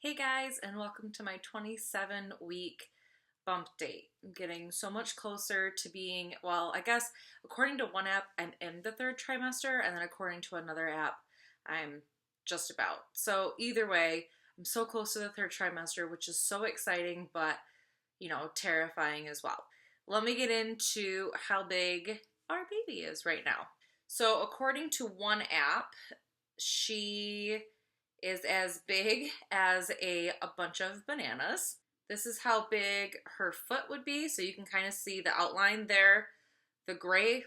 Hey guys, and welcome to my 27-week bump date. I'm getting so much closer to being, well, I guess according to one app, I'm in the third trimester, and then according to another app, I'm just about. So either way, I'm so close to the third trimester, which is so exciting, but, terrifying as well. Let me get into how big our baby is right now. So according to one app, she is as big as a bunch of bananas. This is how big her foot would be, so you can kind of see the outline there. The gray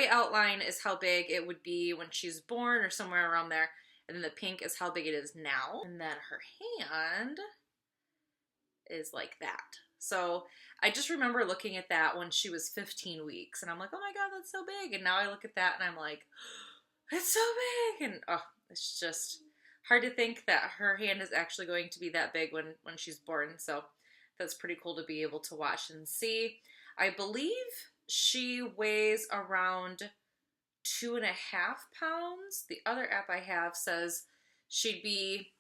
outline is how big it would be when she's born or somewhere around there. And then the pink is how big it is now. And then her hand is like that. So I just remember looking at that when she was 15 weeks and I'm like, oh my God, that's so big. And now I look at that and I'm like, it's so big. And it's just hard to think that her hand is actually going to be that big when she's born. So that's pretty cool to be able to watch and see. I believe she weighs around 2.5 pounds. The other app I have says she'd be,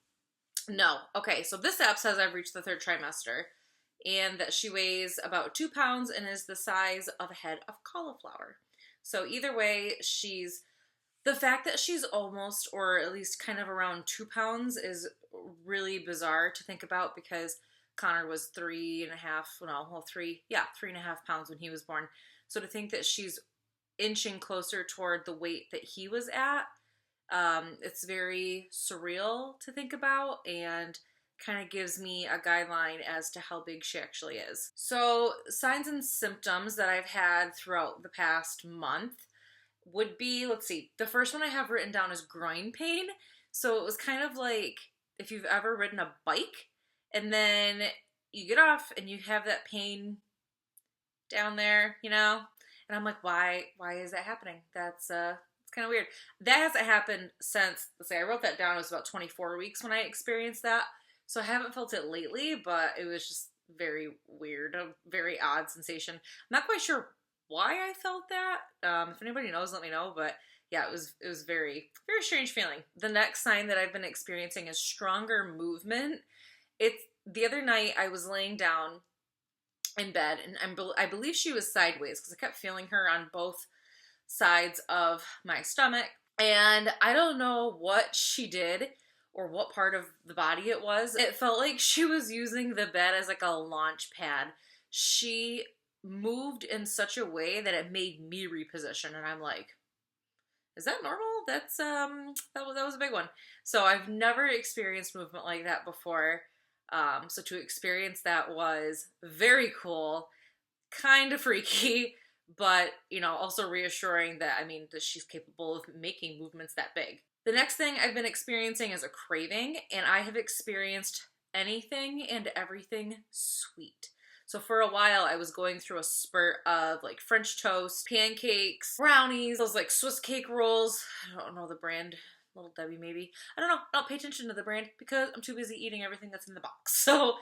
no. Okay, so this app says I've reached the third trimester and that she weighs about 2 pounds and is the size of a head of cauliflower. So either way, the fact that she's almost, or at least kind of around 2 pounds is really bizarre to think about because Connor was 3.5 pounds when he was born. So to think that she's inching closer toward the weight that he was at, it's very surreal to think about and kind of gives me a guideline as to how big she actually is. So signs and symptoms that I've had throughout the past month would be, let's see, the first one I have written down is groin pain. So it was kind of like if you've ever ridden a bike and then you get off and you have that pain down there, And I'm like, why is that happening? It's kind of weird. That hasn't happened since, let's say I wrote that down, it was about 24 weeks when I experienced that. So I haven't felt it lately, but it was just very weird, a very odd sensation. I'm not quite sure why I felt that. If anybody knows, let me know. But yeah, it was very, very strange feeling. The next sign that I've been experiencing is stronger movement. The other night I was laying down in bed and I believe she was sideways because I kept feeling her on both sides of my stomach. And I don't know what she did or what part of the body it was. It felt like she was using the bed as like a launch pad. She moved in such a way that it made me reposition, and I'm like, is that normal? That was a big one. So I've never experienced movement like that before. So to experience that was very cool, kind of freaky, but also reassuring that she's capable of making movements that big. The next thing I've been experiencing is a craving, and I have experienced anything and everything sweet. So for a while, I was going through a spurt of like French toast, pancakes, brownies, those like Swiss cake rolls. I don't know the brand. Little Debbie maybe. I don't know. I don't pay attention to the brand because I'm too busy eating everything that's in the box. So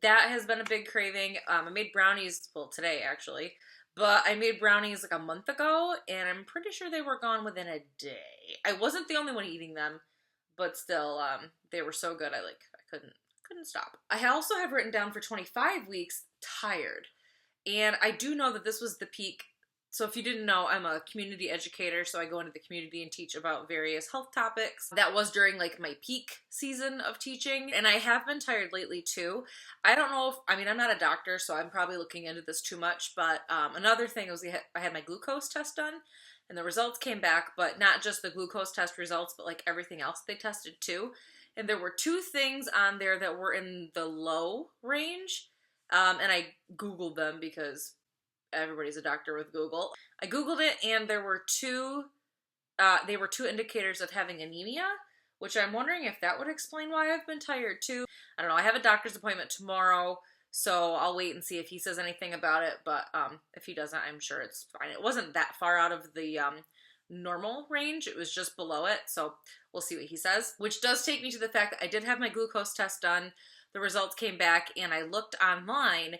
that has been a big craving. I made brownies, well, today actually. But I made brownies like a month ago, and I'm pretty sure they were gone within a day. I wasn't the only one eating them, but still, they were so good. I couldn't stop. I also have written down for 25 weeks, tired. And I do know that this was the peak. So if you didn't know, I'm a community educator, so I go into the community and teach about various health topics. That was during like my peak season of teaching, and I have been tired lately too. I don't know if, I'm not a doctor, so I'm probably looking into this too much, but another thing was I had my glucose test done, and the results came back, but not just the glucose test results, but like everything else they tested too. And there were 2 things on there that were in the low range, and I Googled them because everybody's a doctor with Google. I Googled it, and there were 2 indicators of having anemia, which I'm wondering if that would explain why I've been tired too. I don't know. I have a doctor's appointment tomorrow, so I'll wait and see if he says anything about it, but if he doesn't, I'm sure it's fine. It wasn't that far out of the normal range. It was just below it, so we'll see what he says, which does take me to the fact that I did have my glucose test done. The results came back, and I looked online,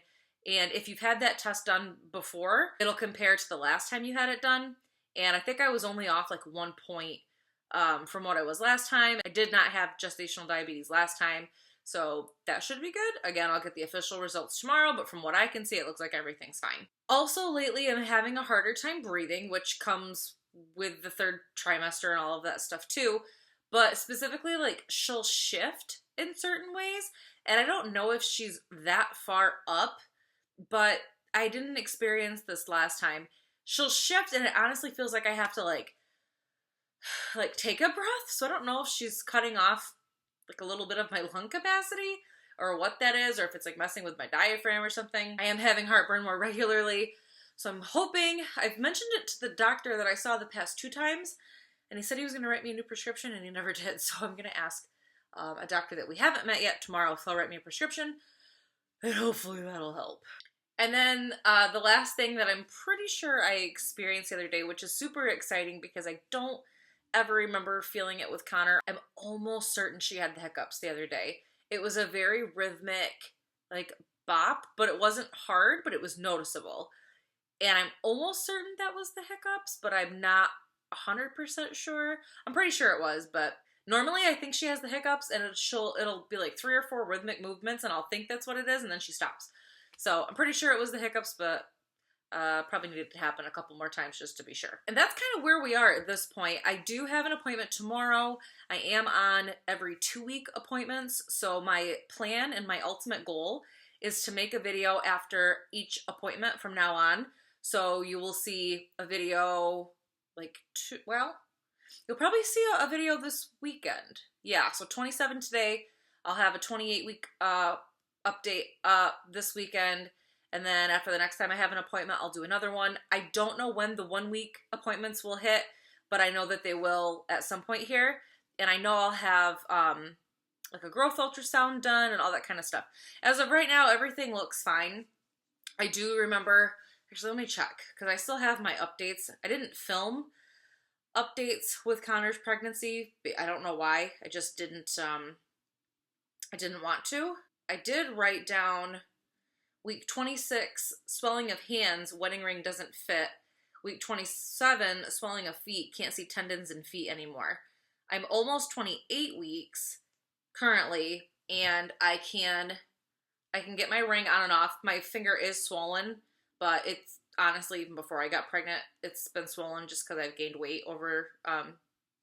and if you've had that test done before, it'll compare to the last time you had it done. And I think I was only off like 1 point from what I was last time. I did not have gestational diabetes last time, so that should be good. Again, I'll get the official results tomorrow, but from what I can see, it looks like everything's fine. Also, lately, I'm having a harder time breathing, which comes with the third trimester and all of that stuff too. But specifically, like, she'll shift in certain ways, and I don't know if she's that far up, but I didn't experience this last time. She'll shift, and it honestly feels like I have to, like take a breath. So I don't know if she's cutting off, like, a little bit of my lung capacity, or what that is, or if it's, like, messing with my diaphragm or something. I am having heartburn more regularly, so I'm hoping. I've mentioned it to the doctor that I saw the past 2 times, and he said he was going to write me a new prescription, and he never did. So I'm going to ask a doctor that we haven't met yet tomorrow if they'll write me a prescription, and hopefully that'll help. And then the last thing that I'm pretty sure I experienced the other day, which is super exciting because I don't ever remember feeling it with Connor. I'm almost certain she had the hiccups the other day. It was a very rhythmic, like, bop, but it wasn't hard, but it was noticeable. And I'm almost certain that was the hiccups, but I'm not 100% sure. I'm pretty sure it was, but normally I think she has the hiccups, and it'll be like 3 or 4 rhythmic movements, and I'll think that's what it is, and then she stops. So I'm pretty sure it was the hiccups, but probably needed to happen a couple more times just to be sure. And that's kind of where we are at this point. I do have an appointment tomorrow. I am on every 2-week appointments. So my plan and my ultimate goal is to make a video after each appointment from now on. So you will see a video you'll probably see a video this weekend. Yeah, so 27 today. I'll have a 28-week update this weekend. And then after the next time I have an appointment, I'll do another one. I don't know when the 1-week appointments will hit, but I know that they will at some point here. And I know I'll have like a growth ultrasound done and all that kind of stuff. As of right now, everything looks fine. I do remember, actually let me check, because I still have my updates. I didn't film updates with Connor's pregnancy. I don't know why. I just didn't, I didn't want to. I did write down week 26, swelling of hands, wedding ring doesn't fit. Week 27, swelling of feet, can't see tendons in feet anymore. I'm almost 28 weeks currently, and I can get my ring on and off. My finger is swollen, but it's honestly, even before I got pregnant, it's been swollen just because I've gained weight over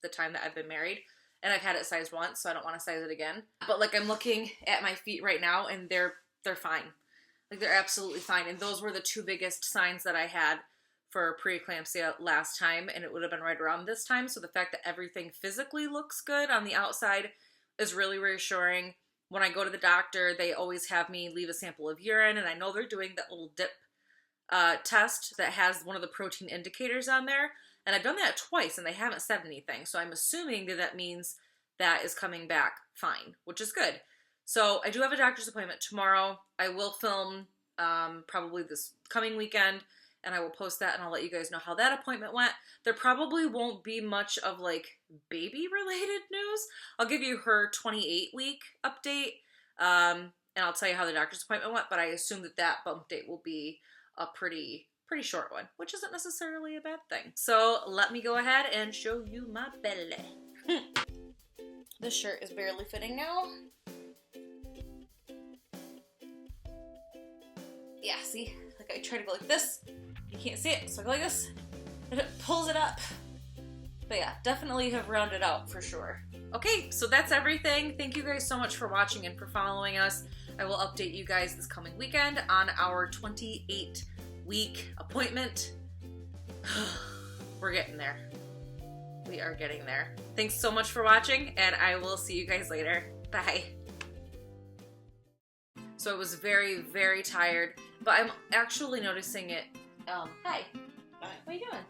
the time that I've been married. And I've had it sized once, so I don't want to size it again. But, like, I'm looking at my feet right now, and they're fine. Like, they're absolutely fine. And those were the 2 biggest signs that I had for preeclampsia last time, and it would have been right around this time. So the fact that everything physically looks good on the outside is really reassuring. When I go to the doctor, they always have me leave a sample of urine, and I know they're doing that little dip test that has one of the protein indicators on there. And I've done that twice, and they haven't said anything. So I'm assuming that that means that is coming back fine, which is good. So I do have a doctor's appointment tomorrow. I will film probably this coming weekend, and I will post that, and I'll let you guys know how that appointment went. There probably won't be much of, like, baby-related news. I'll give you her 28-week update, and I'll tell you how the doctor's appointment went, but I assume that that bump date will be a pretty short one, which isn't necessarily a bad thing. So let me go ahead and show you my belly. This shirt is barely fitting now. Yeah, see? Like, I try to go like this. You can't see it, so I go like this. And it pulls it up. But yeah, definitely have rounded out for sure. Okay, so that's everything. Thank you guys so much for watching and for following us. I will update you guys this coming weekend on our 28-week appointment. We're getting there. We are getting there. Thanks so much for watching, and I will see you guys later. Bye. So I was very, very tired, but I'm actually noticing it. Hi. Hi. What are you doing?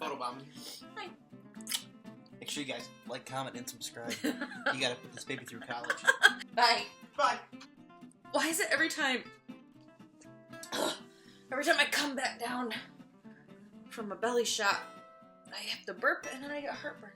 Photobombing. Hi. Make sure you guys like, comment, and subscribe. You gotta put this baby through college. Bye. Bye. Why is it every time I come back down from a belly shot, I have to burp and then I get heartburn?